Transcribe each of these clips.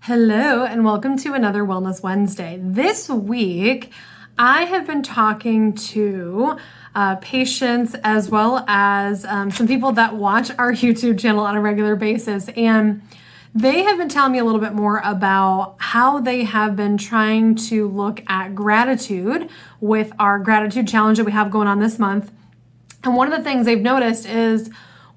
Hello, and welcome to another Wellness Wednesday. This week, I have been talking to patients as well as some people that watch our YouTube channel on a regular basis. And they have been telling me a little bit more about how they have been trying to look at gratitude with our gratitude challenge that we have going on this month. And one of the things they've noticed is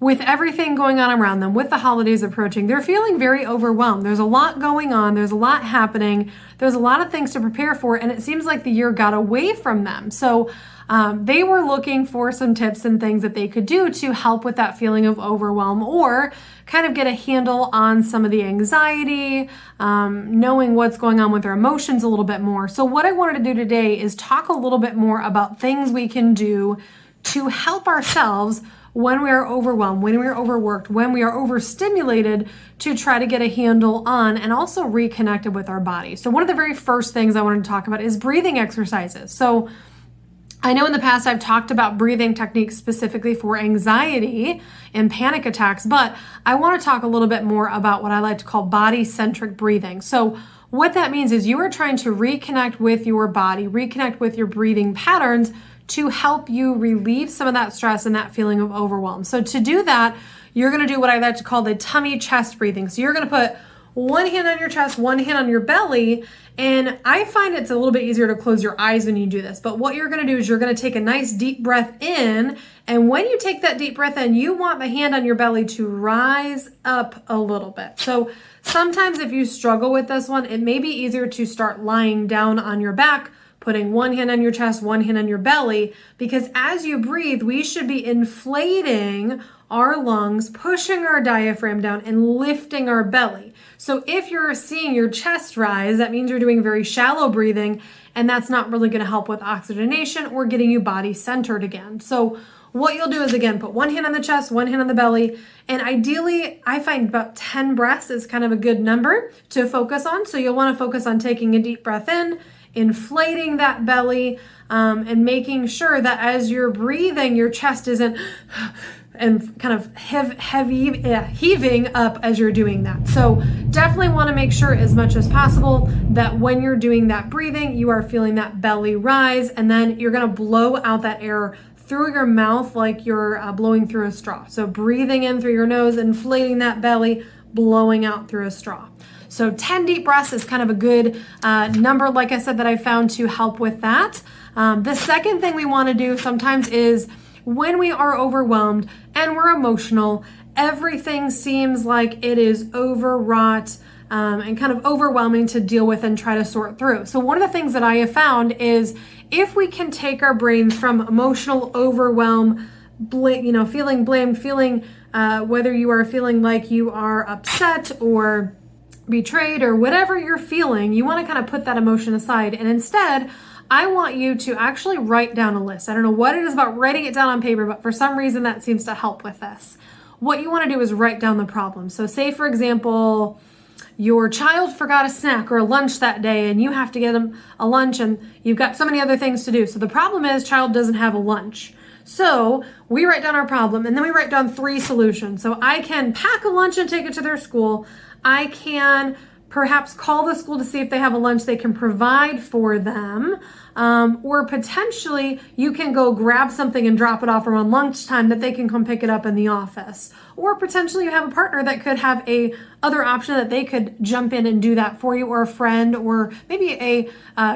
with everything going on around them, with the holidays approaching, they're feeling very overwhelmed. There's a lot going on. There's a lot happening. There's a lot of things to prepare for, and it seems like the year got away from them. So they were looking for some tips and things that they could do to help with that feeling of overwhelm or kind of get a handle on some of the anxiety, knowing what's going on with their emotions a little bit more. So what I wanted to do today is talk a little bit more about things we can do to help ourselves when we are overwhelmed, when we are overworked, when we are overstimulated, to try to get a handle on and also reconnected with our body. So one of the very first things I wanted to talk about is breathing exercises. So I know in the past I've talked about breathing techniques specifically for anxiety and panic attacks, but I want to talk a little bit more about what I like to call body-centric breathing. So what that means is you are trying to reconnect with your body, reconnect with your breathing patterns to help you relieve some of that stress and that feeling of overwhelm. So to do that, you're going to do what I like to call the tummy chest breathing. So you're going to put one hand on your chest, one hand on your belly, and I find it's a little bit easier to close your eyes when you do this. But what you're going to do is you're going to take a nice deep breath in, and when you take that deep breath in, you want the hand on your belly to rise up a little bit. So sometimes if you struggle with this one, it may be easier to start lying down on your back, putting one hand on your chest, one hand on your belly, because as you breathe, we should be inflating our lungs, pushing our diaphragm down, and lifting our belly. So if you're seeing your chest rise, that means you're doing very shallow breathing, and that's not really going to help with oxygenation or getting you body centered again. So what you'll do is, again, put one hand on the chest, one hand on the belly, and ideally, I find about 10 breaths is kind of a good number to focus on. So you'll want to focus on taking a deep breath in, inflating that belly, and making sure that as you're breathing, your chest isn't and kind of heaving up as you're doing that. So definitely want to make sure as much as possible that when you're doing that breathing, you are feeling that belly rise, and then you're going to blow out that air through your mouth like you're blowing through a straw. So breathing in through your nose, inflating that belly, blowing out through a straw. So 10 deep breaths is kind of a good number, like I said, that I found to help with that. The second thing we want to do sometimes is when we are overwhelmed and we're emotional, everything seems like it is overwrought and kind of overwhelming to deal with and try to sort through. So one of the things that I have found is if we can take our brains from emotional overwhelm, feeling blamed, feeling whether you are feeling like you are upset or betrayed or whatever you're feeling, you want to kind of put that emotion aside. And instead, I want you to actually write down a list. I don't know what it is about writing it down on paper, but for some reason that seems to help with this. What you want to do is write down the problem. So say, for example, your child forgot a snack or a lunch that day and you have to get them a lunch and you've got so many other things to do. So the problem is child doesn't have a lunch. So we write down our problem and then we write down 3 solutions. So I can pack a lunch and take it to their school. I can perhaps call the school to see if they have a lunch they can provide for them. Or potentially you can go grab something and drop it off around lunchtime that they can come pick it up in the office. Or potentially you have a partner that could have a other option that they could jump in and do that for you, or a friend, or maybe a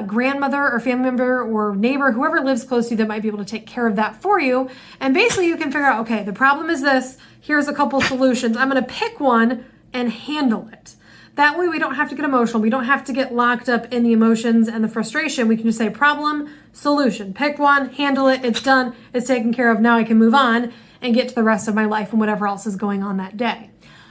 grandmother or family member or neighbor, whoever lives close to you that might be able to take care of that for you. And basically you can figure out, okay, the problem is this, here's a couple solutions. I'm going to pick one and handle it. That way we don't have to get emotional. We don't have to get locked up in the emotions and the frustration. We can just say problem, solution. Pick one, handle it, it's done, it's taken care of. Now I can move on and get to the rest of my life and whatever else is going on that day.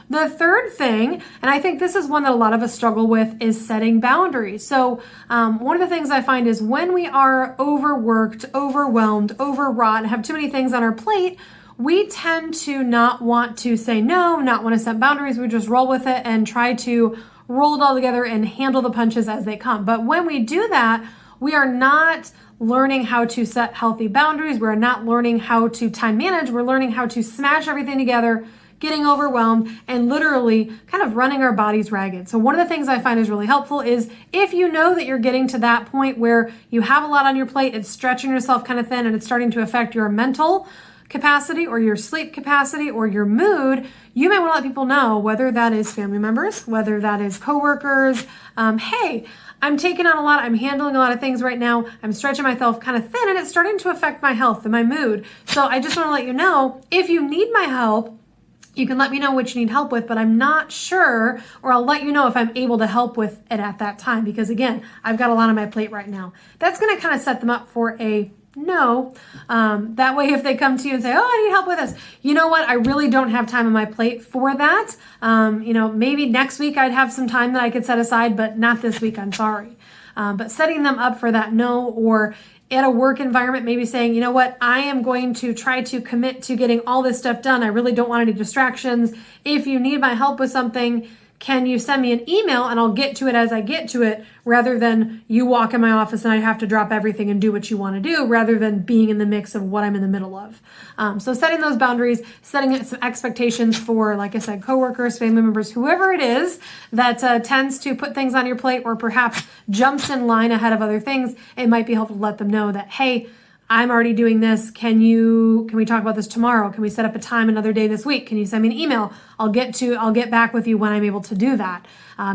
The third thing, and I think this is one that a lot of us struggle with, is setting boundaries. So one of the things I find is when we are overworked, overwhelmed, overwrought, and have too many things on our plate, we tend to not want to say no, not want to set boundaries. We just roll with it and try to roll it all together and handle the punches as they come. But when we do that, we are not learning how to set healthy boundaries. We're not learning how to time manage. We're learning how to smash everything together, getting overwhelmed, and literally kind of running our bodies ragged. So one of the things I find is really helpful is if you know that you're getting to that point where you have a lot on your plate, it's stretching yourself kind of thin and it's starting to affect your mental capacity or your sleep capacity or your mood, you may want to let people know, whether that is family members, whether that is coworkers, hey, I'm taking on a lot, I'm handling a lot of things right now, I'm stretching myself kind of thin and it's starting to affect my health and my mood. So I just want to let you know, if you need my help, you can let me know what you need help with, but I'm not sure, or I'll let you know if I'm able to help with it at that time, because again, I've got a lot on my plate right now. That's going to kind of set them up for a no. That way, if they come to you and say, oh, I need help with this, you know what? I really don't have time on my plate for that. Maybe next week I'd have some time that I could set aside, but not this week, I'm sorry. But setting them up for that no, or at a work environment, maybe saying, you know what, I am going to try to commit to getting all this stuff done. I really don't want any distractions. If you need my help with something, can you send me an email and I'll get to it as I get to it, rather than you walk in my office and I have to drop everything and do what you want to do, rather than being in the mix of what I'm in the middle of. So setting those boundaries, setting some expectations for, like I said, coworkers, family members, whoever it is that tends to put things on your plate or perhaps jumps in line ahead of other things, it might be helpful to let them know that, hey, I'm already doing this. Can we talk about this tomorrow? Can we set up a time another day this week? Can you send me an email? I'll get back with you when I'm able to do that.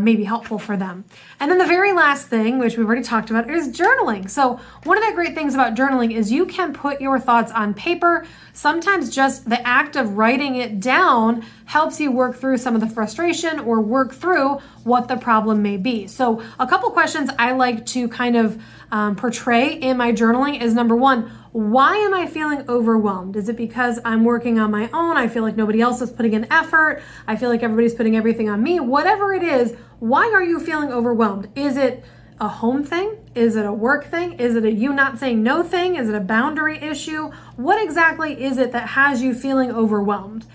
Maybe helpful for them. And then the very last thing, which we've already talked about, is journaling. So one of the great things about journaling is you can put your thoughts on paper. Sometimes just the act of writing it down helps you work through some of the frustration or work through what the problem may be. So a couple questions I like to kind of portray in my journaling is, number one, why am I feeling overwhelmed? Is it because I'm working on my own? I feel like nobody else is putting in effort. I feel like everybody's putting everything on me. Whatever it is, why are you feeling overwhelmed? Is it a home thing? Is it a work thing? Is it a you not saying no thing? Is it a boundary issue? What exactly is it that has you feeling overwhelmed?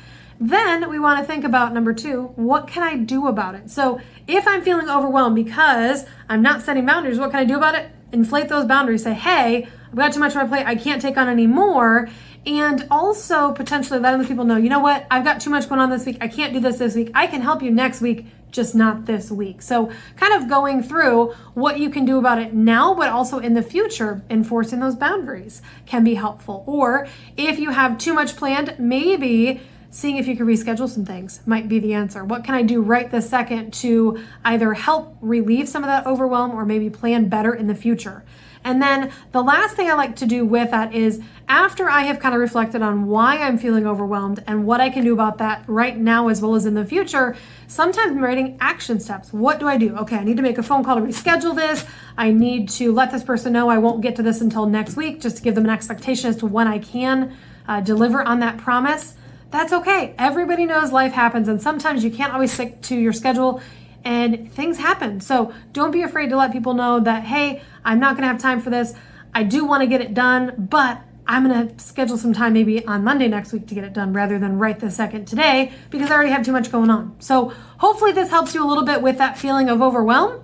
Then we want to think about, number two, what can I do about it? So if I'm feeling overwhelmed because I'm not setting boundaries, what can I do about it? Inflate those boundaries. Say, hey, I've got too much on my plate. I can't take on any more. And also potentially letting the people know, you know what? I've got too much going on this week. I can't do this week. I can help you next week, just not this week. So kind of going through what you can do about it now, but also in the future, enforcing those boundaries can be helpful. Or if you have too much planned, maybe seeing if you can reschedule some things might be the answer. What can I do right this second to either help relieve some of that overwhelm or maybe plan better in the future? And then the last thing I like to do with that is, after I have kind of reflected on why I'm feeling overwhelmed and what I can do about that right now as well as in the future, sometimes I'm writing action steps. What do I do? Okay, I need to make a phone call to reschedule this. I need to let this person know I won't get to this until next week, just to give them an expectation as to when I can deliver on that promise. That's okay. Everybody knows life happens, and sometimes you can't always stick to your schedule and things happen. So don't be afraid to let people know that, hey, I'm not going to have time for this. I do want to get it done, but I'm going to schedule some time maybe on Monday next week to get it done, rather than right this second today, because I already have too much going on. So hopefully this helps you a little bit with that feeling of overwhelm.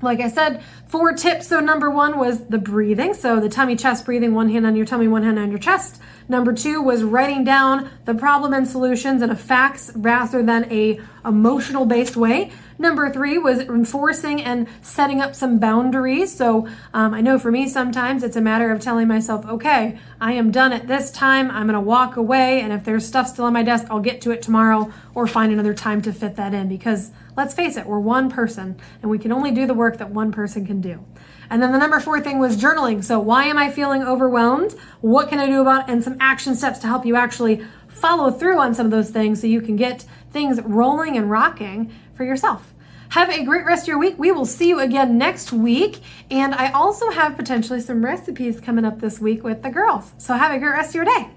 Like I said, 4 tips. So number 1 was the breathing. So the tummy chest breathing, one hand on your tummy, one hand on your chest. Number 2 was writing down the problem and solutions in a facts rather than a emotional based way. Number 3 was enforcing and setting up some boundaries. So I know for me, sometimes it's a matter of telling myself, okay, I am done at this time. I'm going to walk away. And if there's stuff still on my desk, I'll get to it tomorrow or find another time to fit that in, because let's face it, we're one person and we can only do the work that one person can do. And then the number 4 thing was journaling. So why am I feeling overwhelmed? What can I do about it? And some action steps to help you actually follow through on some of those things so you can get things rolling and rocking for yourself. Have a great rest of your week. We will see you again next week. And I also have potentially some recipes coming up this week with the girls. So have a great rest of your day.